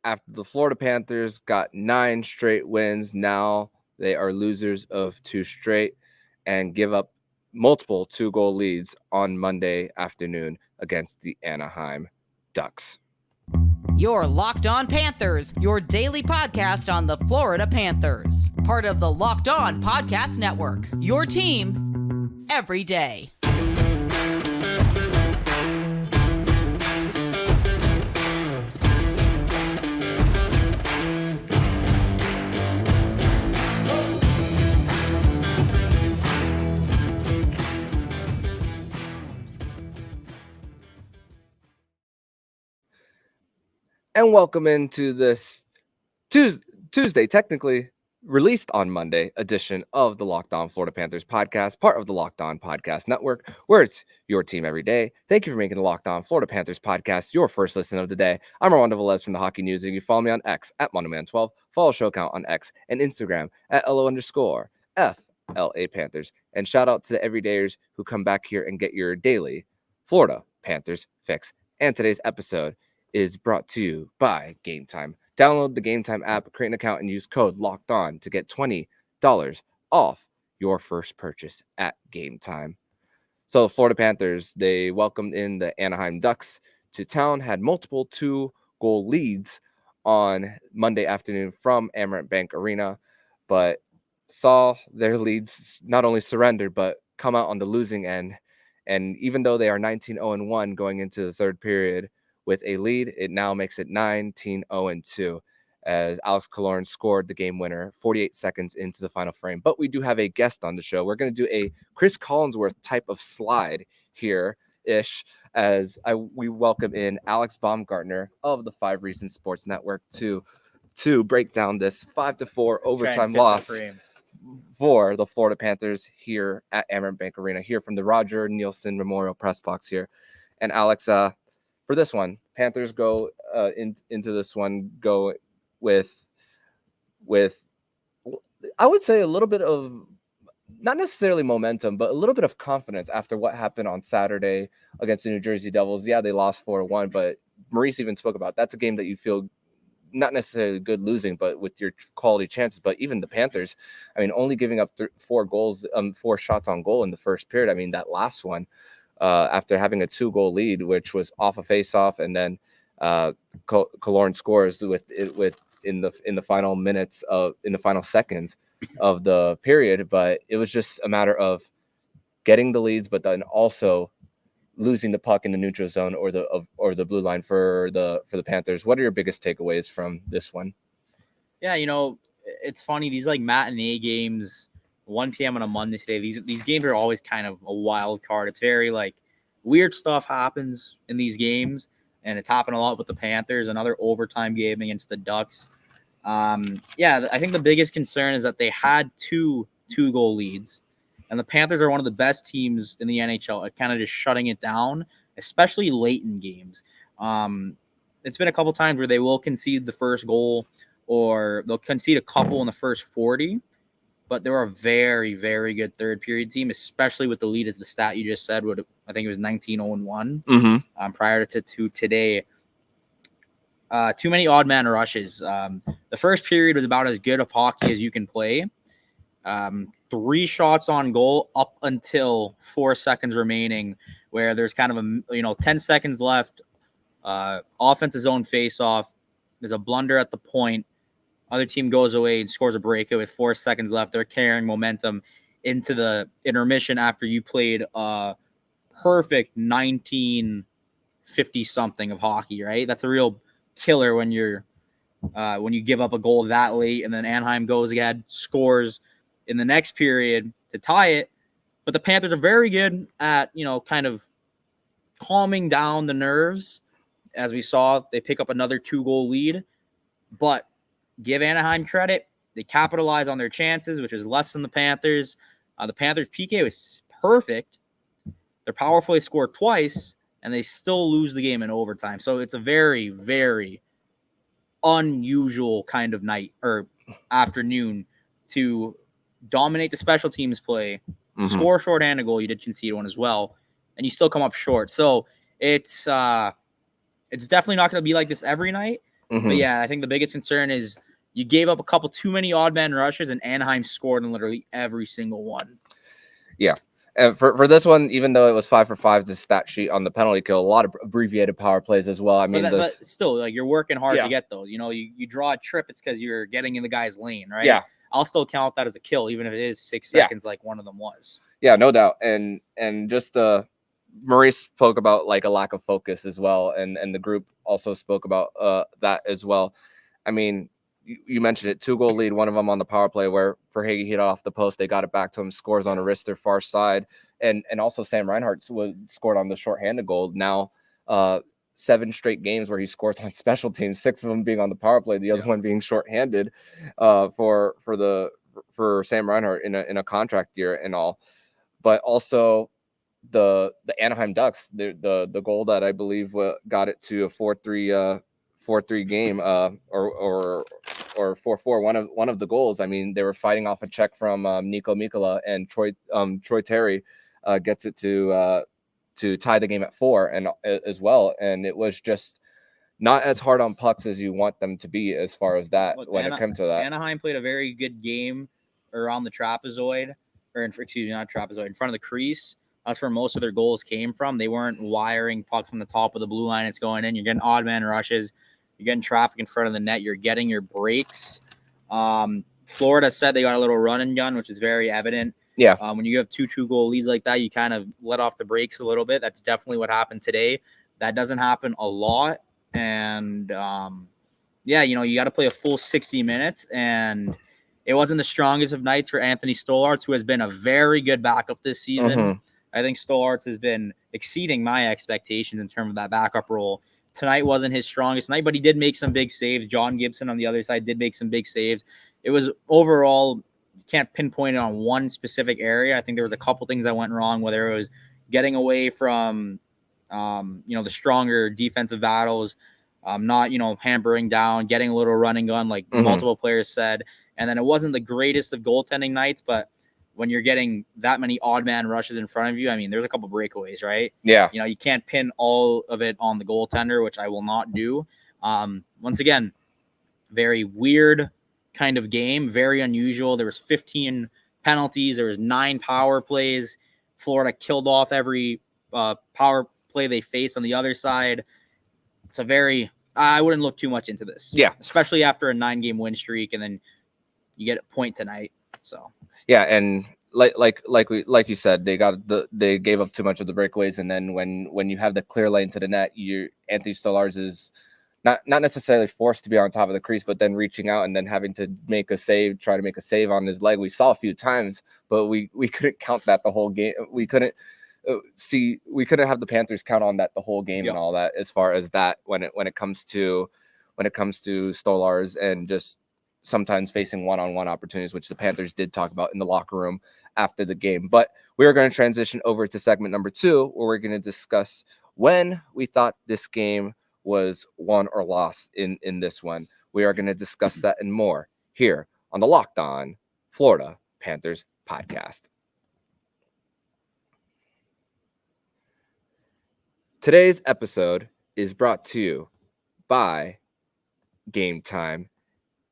after the Florida Panthers got 9 straight wins. Now they are losers of 2 straight and give up multiple 2-goal leads on Monday afternoon against the Anaheim Ducks. You're Locked On Panthers, your daily podcast on the Florida Panthers. Part of the Locked On Podcast Network, your team every day. And welcome into this Tuesday, technically released on Monday, edition of the Locked On Florida Panthers podcast, part of the Locked On Podcast Network, where it's your team every day. Thank you for making the Locked On Florida Panthers podcast your first listen of the day. I'm Armando Velez from the Hockey News, and you follow me on X at Monoman12. Follow show account on X and Instagram at LO_FLA Panthers. And shout out to the everydayers who come back here and get your daily Florida Panthers fix. And today's episode is brought to you by Game Time. Download the Game Time app, create an account, and use code LOCKEDON to get $20 off your first purchase at Game Time. So the Florida Panthers, they welcomed in the Anaheim Ducks to town, had multiple 2-goal leads on Monday afternoon from Amerant Bank Arena, but saw their leads not only surrender, but come out on the losing end. And even though they are 19-0-1 going into the third period, with a lead, it now makes it 19-0-2 as Alex Baumgartner scored the game winner 48 seconds into the final frame. But we do have a guest on the show. We're going to do a Chris Collinsworth type of slide here-ish as we welcome in Alex Baumgartner of the 5 Reasons Sports Network to break down this 5-4 overtime loss for the Florida Panthers here at Amerant Bank Arena, here from the Roger Nielsen Memorial Press Box here. And Alex, for this one, Panthers go into this one with I would say a little bit of, not necessarily momentum, but a little bit of confidence after what happened on Saturday against the New Jersey Devils. Yeah, they lost 4-1, but Maurice even spoke about that's a game that you feel not necessarily good losing, but with your quality chances. But even the Panthers, I mean, only giving up 4 shots on goal in the first period. I mean, that last one, after having a 2-goal lead, which was off a face-off, and then Killorn scores in the final minutes in the final seconds of the period. But it was just a matter of getting the leads, but then also losing the puck in the neutral zone or the blue line for the Panthers. What are your biggest takeaways from this one? Yeah, it's funny, these like matinee games, 1 p.m. on a Monday today, these games are always kind of a wild card. It's very like weird stuff happens in these games, and it's happened a lot with the Panthers. Another overtime game against the Ducks. I think the biggest concern is that they had 2-goal leads, and the Panthers are one of the best teams in the NHL at kind of just shutting it down, especially late in games. It's been a couple times where they will concede the first goal, or they'll concede a couple in the first 40. But they're a very, very good third period team, especially with the lead, as the stat you just said, I think it was 19-0-1 prior to today. Too many odd man rushes. The first period was about as good of hockey as you can play. 3 shots on goal up until 4 seconds remaining, where there's kind of 10 seconds left. Offensive zone face-off. There's a blunder at the point. Other team goes away and scores a breakaway with 4 seconds left. They're carrying momentum into the intermission after you played a perfect 1950-something of hockey, right? That's a real killer when you give up a goal that late, and then Anaheim goes again, scores in the next period to tie it. But the Panthers are very good at, kind of calming down the nerves. As we saw, they pick up another 2-goal lead. But give Anaheim credit. They capitalize on their chances, which is less than the Panthers. The Panthers' PK was perfect. Their power play scored twice, and they still lose the game in overtime. So it's a very, very unusual kind of night or afternoon to dominate the special teams play, score a shorthanded goal. You did concede one as well, and you still come up short. So it's definitely not going to be like this every night. But yeah, I think the biggest concern is you gave up a couple too many odd man rushes, and Anaheim scored in literally every single one. Yeah. And for this one, even though it was 5 for 5, the stat sheet on the penalty kill, a lot of abbreviated power plays as well. I mean, but still, like, you're working hard to get those. You draw a trip, it's because you're getting in the guy's lane, right? Yeah. I'll still count that as a kill, even if it is 6 seconds, like one of them was. Yeah, no doubt. And just Maurice spoke about like a lack of focus as well, and the group also spoke about that as well. I mean, you mentioned it, 2-goal lead, one of them on the power play where Verhaeghe hit off the post, they got it back to him, scores on a wrist, their far side, and also Sam Reinhart scored on the shorthanded goal. Now 7 straight games where he scores on special teams, 6 of them being on the power play, the other one being shorthanded for Sam Reinhart in a contract year and all. But also the Anaheim Ducks, the goal that I believe got it to a 4-3 game or 4-4, one of the goals. I mean, they were fighting off a check from Nico Mikkola, and Troy Terry gets it to tie the game at 4 and as well. And it was just not as hard on pucks as you want them to be as far as that. Look, when it comes to that, Anaheim played a very good game around the trapezoid, not trapezoid, in front of the crease. That's where most of their goals came from. They weren't wiring pucks from the top of the blue line. It's going in. You're getting odd man rushes. You're getting traffic in front of the net. You're getting your breaks. Florida said they got a little run and gun, which is very evident. Yeah. When you have 2-goal leads like that, you kind of let off the brakes a little bit. That's definitely what happened today. That doesn't happen a lot. And, you got to play a full 60 minutes. And it wasn't the strongest of nights for Anthony Stolarz, who has been a very good backup this season. Mm-hmm. I think Stolarz has been exceeding my expectations in terms of that backup role. Tonight wasn't his strongest night, but he did make some big saves. John Gibson on the other side did make some big saves. It was overall, you can't pinpoint it on one specific area. I think there was a couple things that went wrong, whether it was getting away from, the stronger defensive battles, not, hampering down, getting a little running gun, like multiple players said. And then it wasn't the greatest of goaltending nights, but when you're getting that many odd man rushes in front of you, I mean, there's a couple breakaways, right? Yeah. You can't pin all of it on the goaltender, which I will not do. Once again, very weird kind of game, very unusual. There was 15 penalties. There was 9 power plays. Florida killed off every power play they faced on the other side. It's I wouldn't look too much into this. Yeah. Especially after a 9-game win streak, and then you get a point tonight. So. Yeah, and like you said, they gave up too much of the breakaways, and then when you have the clear lane to the net, Anthony Stolarz is not necessarily forced to be on top of the crease, but then reaching out and then having to try to make a save on his leg. We saw a few times, but we couldn't count that the whole game. We couldn't have the Panthers count on that the whole game and all that as far as that when it comes to Stolarz and just sometimes facing one-on-one opportunities, which the Panthers did talk about in the locker room after the game. But we are going to transition over to segment number 2, where we're going to discuss when we thought this game was won or lost in this one. We are going to discuss that and more here on the Locked On Florida Panthers podcast. Today's episode is brought to you by Game Time.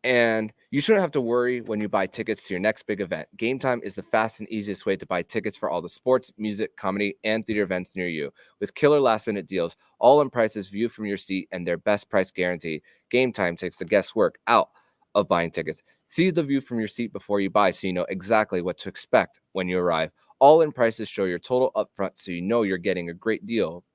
And you shouldn't have to worry when you buy tickets to your next big event. Game Time is the fast and easiest way to buy tickets for all the sports, music, comedy, and theater events near you. With killer last-minute deals, all-in prices viewed from your seat, and their best price guarantee, Game Time takes the guesswork out of buying tickets. See the view from your seat before you buy so you know exactly what to expect when you arrive. All-in prices show your total upfront so you know you're getting a great deal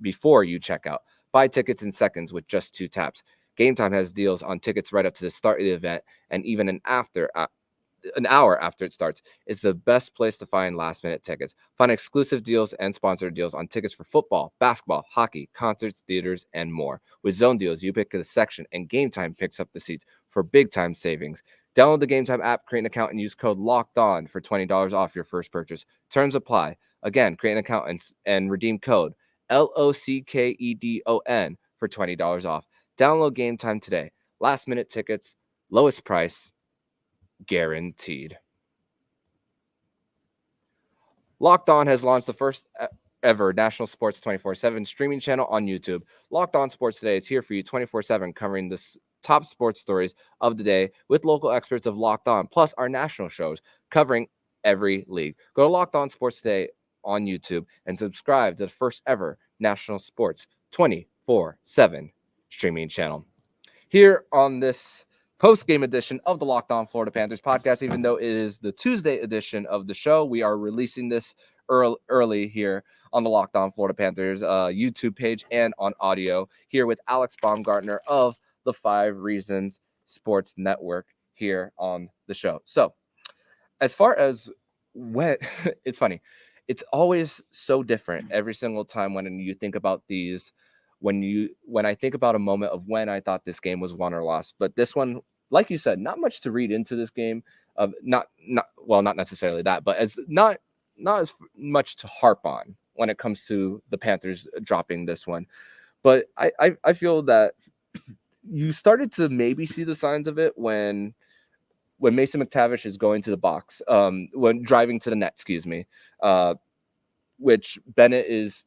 before you check out. Buy tickets in seconds with just 2 taps. Game Time has deals on tickets right up to the start of the event and even an hour after it starts. It's the best place to find last-minute tickets. Find exclusive deals and sponsored deals on tickets for football, basketball, hockey, concerts, theaters, and more. With zone deals, you pick the section, and Game Time picks up the seats for big-time savings. Download the Game Time app, create an account, and use code LOCKEDON for $20 off your first purchase. Terms apply. Again, create an account and redeem code LOCKEDON for $20 off. Download Game Time today. Last-minute tickets, lowest price, guaranteed. Locked On has launched the first ever national sports 24/7 streaming channel on YouTube. Locked On Sports Today is here for you 24/7, covering the top sports stories of the day with local experts of Locked On, plus our national shows covering every league. Go to Locked On Sports Today on YouTube and subscribe to the first ever national sports 24/7 streaming channel. Here on this post-game edition of the Locked On Florida Panthers podcast, even though it is the Tuesday edition of the show, we are releasing this early here on the Locked On Florida Panthers YouTube page and on audio, here with Alex Baumgartner of the 5 Reasons Sports Network here on the show. So as far as when it's funny, it's always so different every single time when you think about these, when I think about a moment of when I thought this game was won or lost. But this one, like you said, not much to read into this game. Not necessarily that, but as not as much to harp on when it comes to the Panthers dropping this one. But I feel that you started to maybe see the signs of it when Mason McTavish is going to the box, when driving to the net, which Bennett is,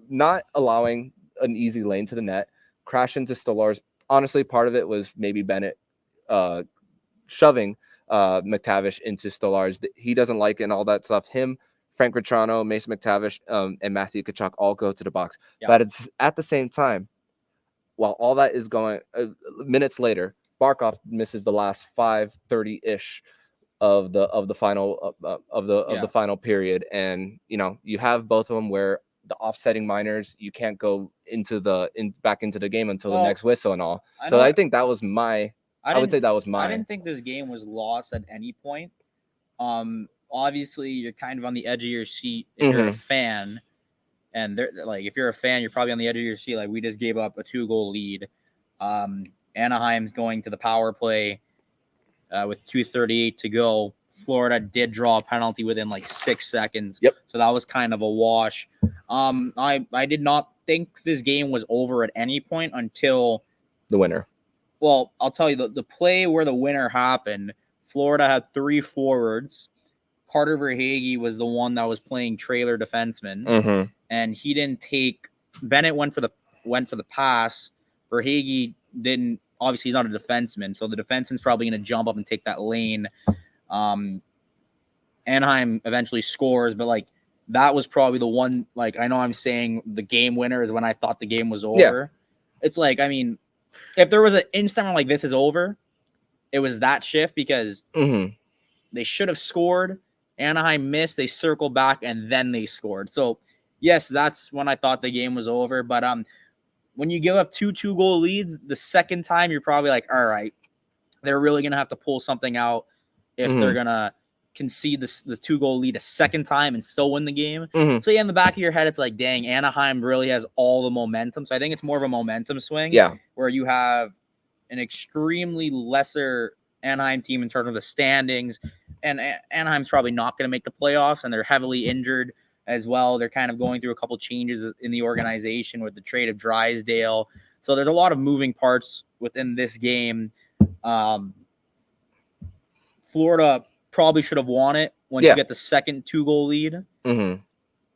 not allowing an easy lane to the net, crash into Stolarz. Honestly, part of it was maybe Bennett shoving McTavish into Stolarz. He doesn't like it and all that stuff. Him, Frank Grachano, Mason McTavish, and Matthew Tkachuk all go to the box. Yeah. But it's at the same time, while all that is going, minutes later, Barkov misses the last 5:30-ish of the final period, and you have both of them where the offsetting minors, you can't go back into the game until the next whistle and all. So I think that was I would say that was mine. I didn't think this game was lost at any point. Obviously you're kind of on the edge of your seat if you're a fan, and if you're a fan, you're probably on the edge of your seat. Like, we just gave up a 2-goal lead. Anaheim's going to the power play with 2:38 to go. Florida did draw a penalty within 6 seconds. Yep. So that was kind of a wash. I did not think this game was over at any point until the winner. Well, I'll tell you, the play where the winner happened, Florida had 3 forwards. Carter Verhaeghe was the one that was playing trailer defenseman, and he didn't take. Bennett went for the pass. Verhaeghe didn't. Obviously, he's not a defenseman, so the defenseman's probably going to jump up and take that lane. Anaheim eventually scores, but that was probably the one. I know I'm saying the game winner is when I thought the game was over. Yeah. It's if there was an instant where this is over, it was that shift, because they should have scored. Anaheim missed, they circled back, and then they scored. So, yes, that's when I thought the game was over. But when you give up 2-goal leads, the second time you're probably all right, they're really going to have to pull something out if they're going to concede the 2-goal lead a second time and still win the game. So, yeah, in the back of your head, it's dang, Anaheim really has all the momentum. So I think it's more of a momentum swing, where you have an extremely lesser Anaheim team in terms of the standings, and Anaheim's probably not going to make the playoffs, and they're heavily injured as well. They're kind of going through a couple changes in the organization with the trade of Drysdale. So there's a lot of moving parts within this game. Florida probably should have won it once you get the second 2-goal lead.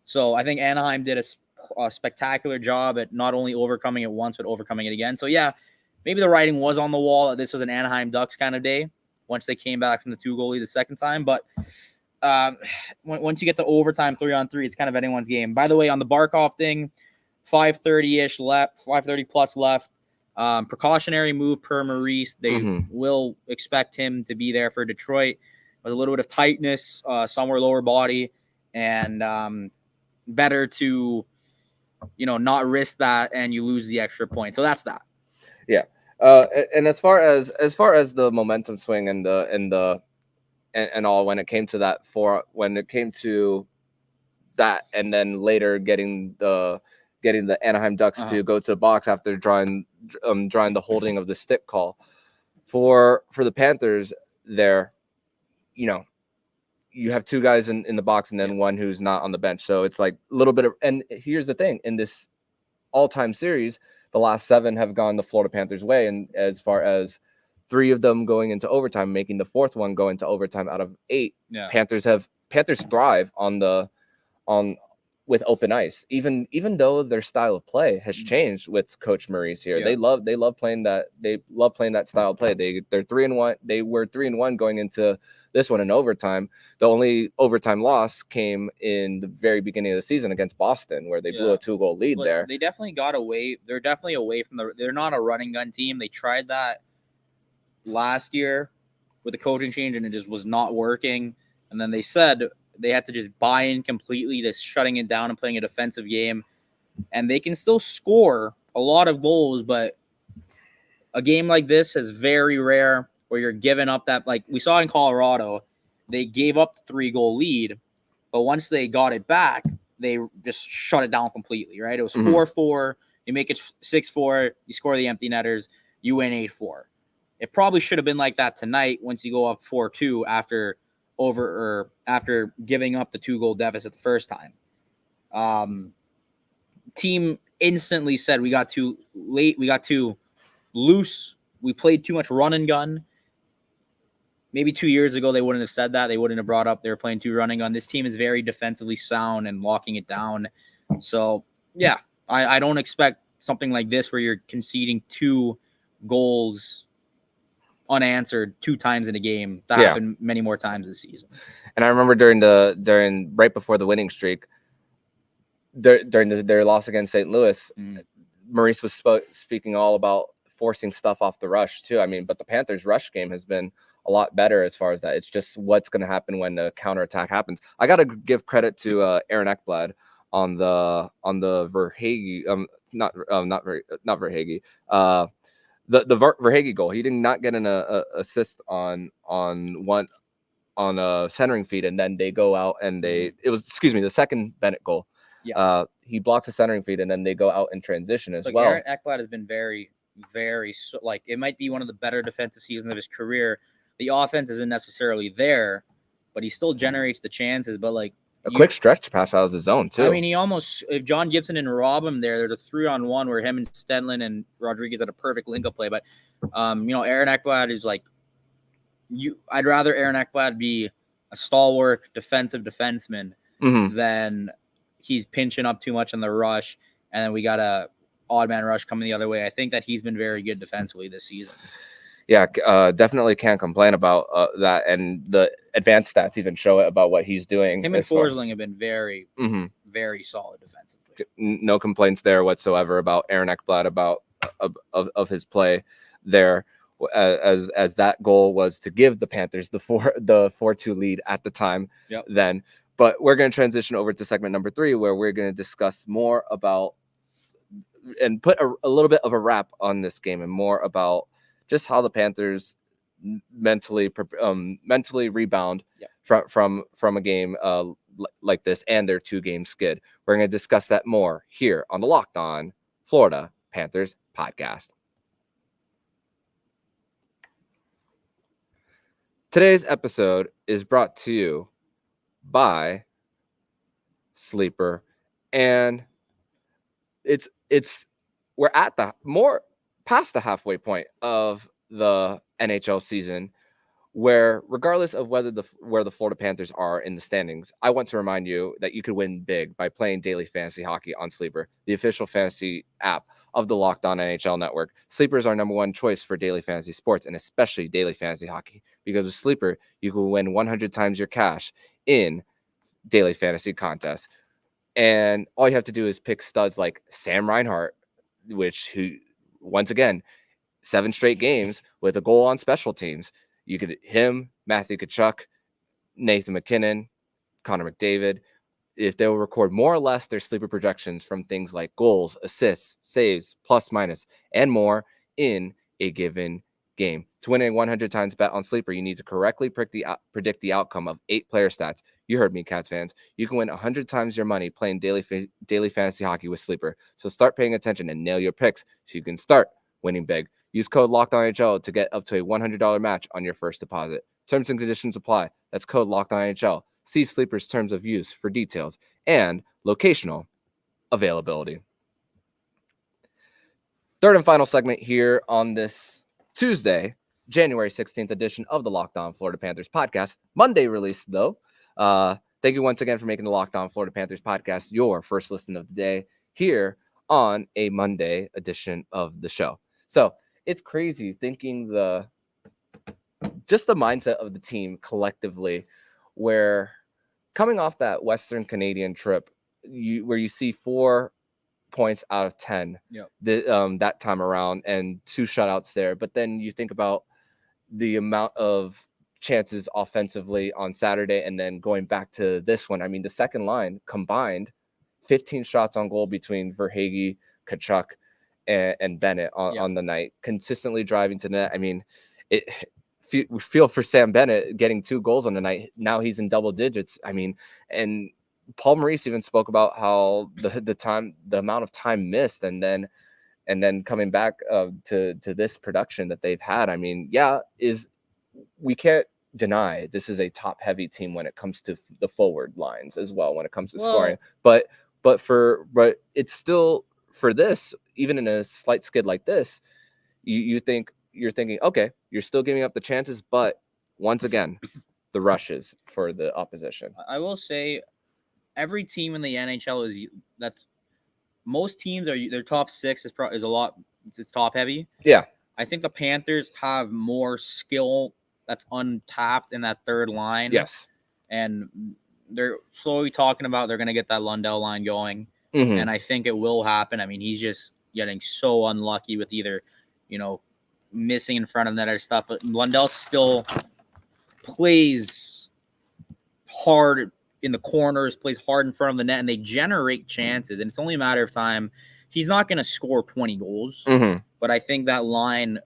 So I think Anaheim did a spectacular job at not only overcoming it once, but overcoming it again. So, yeah, maybe the writing was on the wall that this was an Anaheim Ducks kind of day once they came back from the 2-goal lead the second time. But once you get to overtime 3-on-3, it's kind of anyone's game. By the way, on the Barkov thing, 5:30-ish left, 5:30 plus left. Precautionary move per Maurice. They will expect him to be there for Detroit with a little bit of tightness, somewhere lower body, and better to, not risk that and you lose the extra point. So that's that. Yeah. And as far as the momentum swing and all, when it came to that, and then later getting the Anaheim Ducks to go to the box after drawing the holding of the stick call for the Panthers there, you have 2 guys in the box and then one who's not on the bench. So it's a little bit of, and here's the thing, in this all-time series, the last 7 have gone the Florida Panthers way. And as far as 3 of them going into overtime, making the 4th one go into overtime out of 8, Panthers thrive on with open ice, even though their style of play has changed with Coach Maurice here. Yeah. They love playing that style of play. They're 3-1. They were 3-1 going into this one in overtime. The only overtime loss came in the very beginning of the season against Boston, where they blew a 2-goal lead there. They definitely got away. They're definitely away from they're not a running gun team. They tried that last year with the coaching change, and it just was not working. And then they said they had to just buy in completely to shutting it down and playing a defensive game. And they can still score a lot of goals, but a game like this is very rare where you're giving up that, like we saw in Colorado, they gave up the 3-goal lead, but once they got it back, they just shut it down completely, right? It was 4-4. You make it 6-4. You score the empty netters. You win 8-4. It probably should have been like that tonight once you go up 4-2 after giving up the 2-goal deficit the first time. Team instantly said we got too late. We got too loose. We played too much run and gun. Maybe 2 years ago, they wouldn't have said that. They wouldn't have brought up they were playing too running gun. This team is very defensively sound and locking it down. So, yeah, I don't expect something like this where you're conceding 2 goals unanswered 2 times in a game. That happened many more times this season. And I remember during right before the winning streak, during their loss against St. Louis, Maurice was speaking all about forcing stuff off the rush too. I mean, but the Panthers' rush game has been a lot better as far as that. It's just what's going to happen when the counterattack happens. I got to give credit to Aaron Ekblad on the Verhaeghe, not Verhaeghe, the Verhaeghe goal. He did not get an assist on a centering feed, and then they go out and the second Bennett goal. Yeah. He blocks a centering feed, and then they go out in transition as well. Aaron Ekblad has been very, very it might be one of the better defensive seasons of his career. The offense isn't necessarily there, but he still generates the chances. But a quick stretch pass out of the zone too. I mean, he almost, if John Gibson didn't rob him there's a 3-on-1 where him and Stenlin and Rodriguez had a perfect link-up play. But Aaron Ekblad is I'd rather Aaron Ekblad be a stalwart defensive defenseman than he's pinching up too much on the rush, and then we got a odd man rush coming the other way. I think that he's been very good defensively this season. Yeah, definitely can't complain about that, and the advanced stats even show it about what he's doing. Him and Forsling have been very, very solid defensively. No complaints there whatsoever about Aaron Ekblad, about of his play there, as that goal was to give the Panthers the 4-2 lead at the time. Then, but we're going to transition over to segment number 3, where we're going to discuss more about and put a little bit of a wrap on this game and more about just how the Panthers mentally rebound from a game like this and their 2-game skid. We're going to discuss that more here on the Locked On Florida Panthers podcast. Today's episode is brought to you by Sleeper, and we're at the more past the halfway point of the NHL season, where regardless of where the Florida Panthers are in the standings, I want to remind you that you could win big by playing daily fantasy hockey on Sleeper, the official fantasy app of the Locked On NHL Network. Sleeper is our number 1 choice for daily fantasy sports, and especially daily fantasy hockey, because with Sleeper, you can win 100 times your cash in daily fantasy contests. And all you have to do is pick studs like Sam Reinhart, who once again, 7 straight games with a goal on special teams. You could him, Matthew Tkachuk, Nathan McKinnon, Connor McDavid. If they will record more or less their sleeper projections from things like goals, assists, saves, plus, minus, and more in a given game. To win a 100 times bet on Sleeper, you need to correctly predict the outcome of 8 player stats. You heard me, Cats fans. You can win 100 times your money playing daily fantasy hockey with Sleeper. So start paying attention and nail your picks so you can start winning big. Use code LOCKEDONNHL to get up to a $100 match on your first deposit. Terms and conditions apply. That's code LOCKEDONNHL. See Sleeper's terms of use for details and locational availability. Third and final segment here on this Tuesday, January 16th edition of the Locked On Florida Panthers podcast. Monday release, though. Thank you once again for making the Locked On Florida Panthers podcast your first listen of the day here on a Monday edition of the show. So it's crazy thinking just the mindset of the team collectively, where coming off that Western Canadian trip, where you see 4 points out of 10 that time around and 2 shutouts there. But then you think about the amount of chances offensively on Saturday and then going back to this one. I mean, the second line combined 15 shots on goal between Verhaeghe, Tkachuk, and Bennett on the night, consistently driving to net. I mean, we feel for Sam Bennett getting 2 goals on the night. Now he's in double digits. I mean, and Paul Maurice even spoke about how the amount of time missed and then coming back to this production that they've had. I mean, we can't deny this is a top heavy team when it comes to the forward lines as well, when it comes to scoring, but it's still, for this, even in a slight skid like this, you're thinking, okay, you're still giving up the chances, but once again, the rushes for the opposition. I will say every team in the NHL most teams their top 6 is a lot. It's top heavy. Yeah. I think the Panthers have more skill that's untapped in that third line. Yes. And they're slowly talking about they're going to get that Lundell line going. Mm-hmm. And I think it will happen. I mean, he's just getting so unlucky with either, missing in front of net or stuff. But Lundell still plays hard in the corners, plays hard in front of the net, and they generate chances. And it's only a matter of time. He's not going to score 20 goals, but I think that line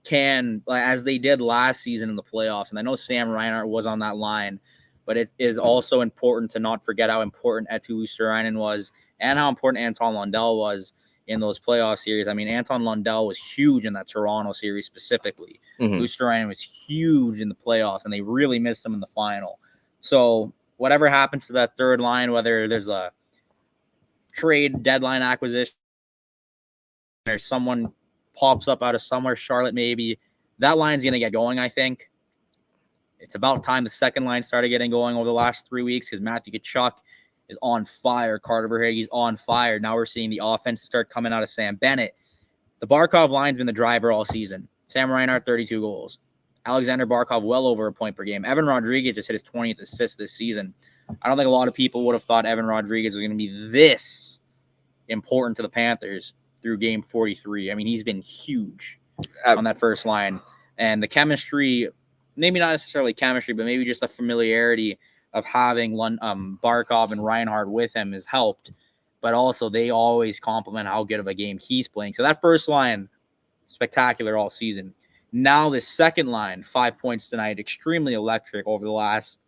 can, as they did last season in the playoffs, and I know Sam Reinhart was on that line, but it is also important to not forget how important Eetu Luostarinen was and how important Anton Lundell was in those playoff series. I mean, Anton Lundell was huge in that Toronto series specifically. Luostarinen was huge in the playoffs, and they really missed him in the final. So whatever happens to that third line, whether there's a trade deadline acquisition or someone pops up out of somewhere, Charlotte maybe, that line's going to get going, I think. It's about time the second line started getting going over the last 3 weeks because Matthew Tkachuk is on fire. Carter Verhaeghe's on fire. Now we're seeing the offense start coming out of Sam Bennett. The Barkov line's been the driver all season. Sam Reinhart, 32 goals. Aleksander Barkov, well over a point per game. Evan Rodriguez just hit his 20th assist this season. I don't think a lot of people would have thought Evan Rodriguez was going to be this important to the Panthers through game 43. I mean, he's been huge on that first line. And the chemistry, maybe not necessarily chemistry, but maybe just the familiarity of having Barkov and Reinhart with him has helped. But also, they always compliment how good of a game he's playing. So that first line, spectacular all season. Now this second line, 5 points tonight, extremely electric over the last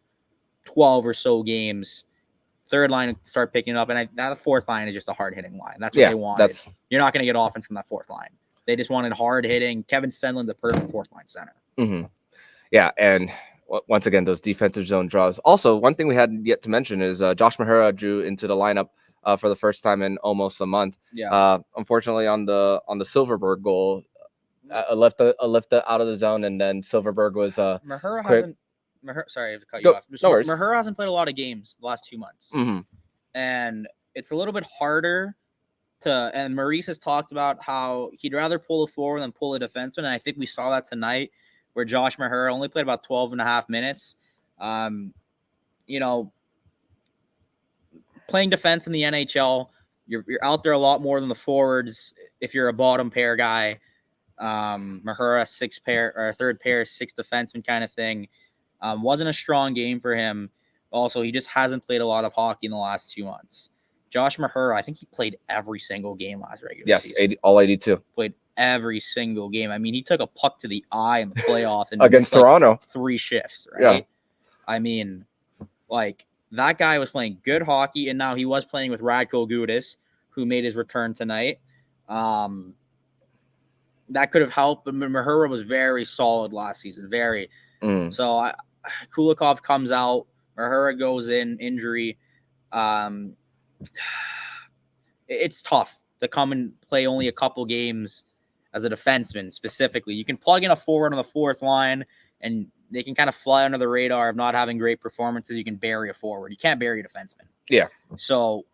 12 or so games. Third line start picking up, and now the fourth line is just a hard-hitting line. That's what they wanted. You're not going to get offense from that fourth line. They just wanted hard-hitting. Kevin Stenlund's a perfect fourth-line center. Mm-hmm. Yeah, and once again, those defensive zone draws. Also, one thing we had yet to mention is Josh Mahura drew into the lineup for the first time in almost a month. Yeah. Unfortunately, on the Silverberg goal, I left out of the zone, and then Silverberg was Mahura hasn't. Sorry to cut you off. No worries. Mahura hasn't played a lot of games the last 2 months, and it's a little bit harder to. And Maurice has talked about how he'd rather pull a forward than pull a defenseman, and I think we saw that tonight, where Josh Mahura only played about 12 and a half minutes. Playing defense in the NHL, you're out there a lot more than the forwards. If you're a bottom pair guy, Mahura 6 pair or third pair, 6 defenseman kind of thing. Wasn't a strong game for him. Also, he just hasn't played a lot of hockey in the last 2 months. Josh Mahura, I think he played every single game last regular season. All 82. Played every single game. I mean, he took a puck to the eye in the playoffs and against Toronto. 3 shifts, right? Yeah. I mean, that guy was playing good hockey, and now he was playing with Radko Gudas, who made his return tonight. That could have helped, but Mahura was very solid last season. Very. So Kulikov comes out. Mahura goes in, injury. It's tough to come and play only a couple games as a defenseman specifically. You can plug in a forward on the fourth line and they can kind of fly under the radar of not having great performances. You can bury a forward. You can't bury a defenseman. Yeah. So,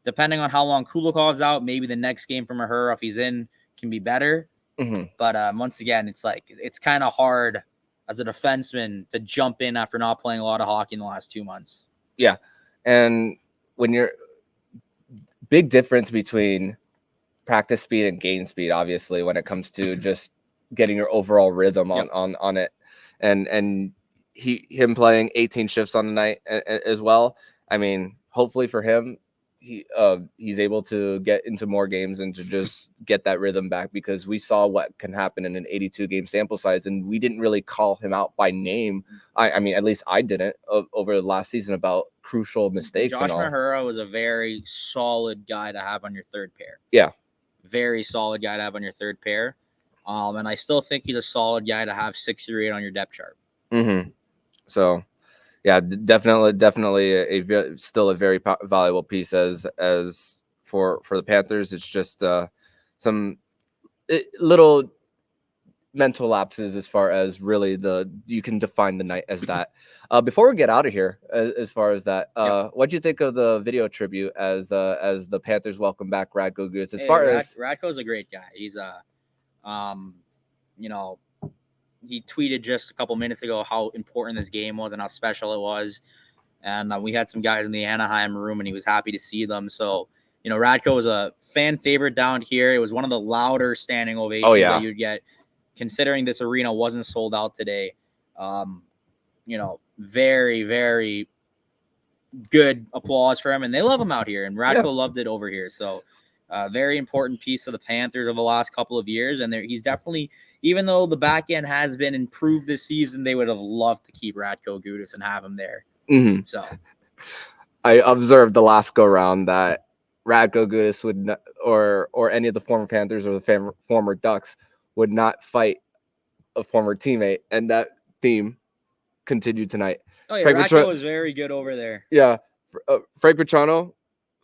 depending on how long Kulikov's out, maybe the next game from Ahura, if he's in, can be better. Mm-hmm. But once again, it's kind of hard as a defenseman to jump in after not playing a lot of hockey in the last 2 months. Yeah. And when you're big difference between practice speed and game speed, obviously, when it comes to just getting your overall rhythm on it. And him playing 18 shifts on the night as well. I mean, hopefully for him, he's able to get into more games and to just get that rhythm back, because we saw what can happen in an 82 game sample size, and we didn't really call him out by name. I mean, at least I didn't over the last season about crucial mistakes. Josh Mahura was a very solid guy to have on your third pair. Yeah. Very solid guy to have on your third pair. And I still think he's a solid guy to have 6 through 8 on your depth chart. Mm-hmm. So, yeah, definitely still a very valuable piece as for the Panthers. It's just some little mental lapses as far as really you can define the night as that. Before we get out of here, as far as that, what do you think of the video tribute as the Panthers welcome back Radko Gudas? Radko's a great guy. He's he tweeted just a couple minutes ago how important this game was and how special it was. And we had some guys in the Anaheim room, and he was happy to see them. So, Radko was a fan favorite down here. It was one of the louder standing ovations that you'd get, considering this arena wasn't sold out today. Very, very good applause for him, and they love him out here, and Radko loved it over here. So, very important piece of the Panthers over the last couple of years. And he's definitely, even though the back end has been improved this season, they would have loved to keep Radko Gudas and have him there. Mm-hmm. So I observed the last go round that Radko Gudas would not, or any of the former Panthers or the former Ducks would not fight a former teammate, and that theme continued tonight. Oh yeah, Radko was very good over there. Yeah, Frank Petrano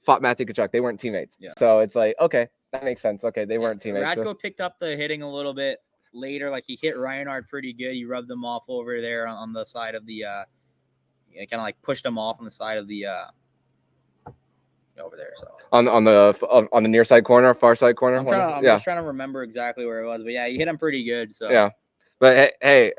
fought Matthew Tkachuk. They weren't teammates. Yeah. So it's like, okay, that makes sense. Okay, they weren't teammates. Radko picked up the hitting a little bit later. Like, he hit Reinhart pretty good. He rubbed them off over there on the side of the kind of like pushed them off on the side of the over there. So on the near side corner, far side corner. I'm just trying to remember exactly where it was, but yeah, he hit him pretty good. So yeah, but hey,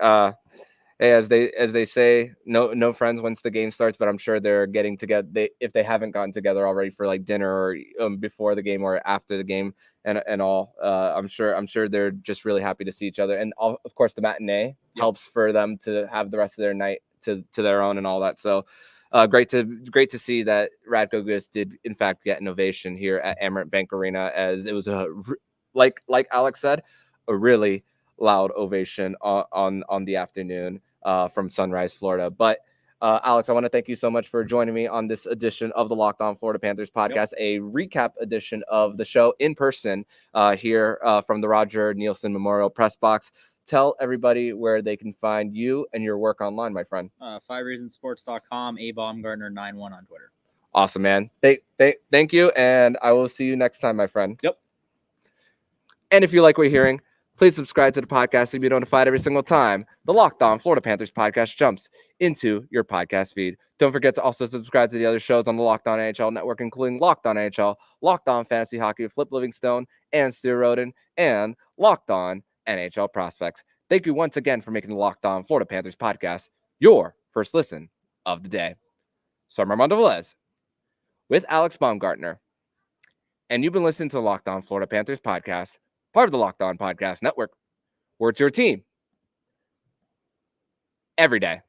as they say, no friends once the game starts. But I'm sure they're getting together. If they haven't gotten together already for like dinner or before the game or after the game and all, I'm sure they're just really happy to see each other. And of course, the matinee helps for them to have the rest of their night to their own and all that. So great to see that Radko Gudas did in fact get an ovation here at Amerant Bank Arena, as it was like Alex said, a really loud ovation on the afternoon from Sunrise, Florida. But Alex, I want to thank you so much for joining me on this edition of the Locked On Florida Panthers podcast, a recap edition of the show in person here from the Roger Nielsen Memorial Press Box. Tell everybody where they can find you and your work online, my friend. 5reasonsports.com, Baumgartner91 on Twitter. Awesome, man. Thank you, and I will see you next time, my friend. Yep. And if you like what you're hearing, please subscribe to the podcast to be notified every single time the Locked On Florida Panthers podcast jumps into your podcast feed. Don't forget to also subscribe to the other shows on the Locked On NHL network, including Locked On NHL, Locked On Fantasy Hockey with Flip Livingstone and Stu Roden, and Locked On NHL Prospects. Thank you once again for making the Locked On Florida Panthers podcast your first listen of the day. So I'm Armando Velez with Alex Baumgartner, and you've been listening to the Locked On Florida Panthers podcast, part of the Locked On Podcast Network, where it's your team every day.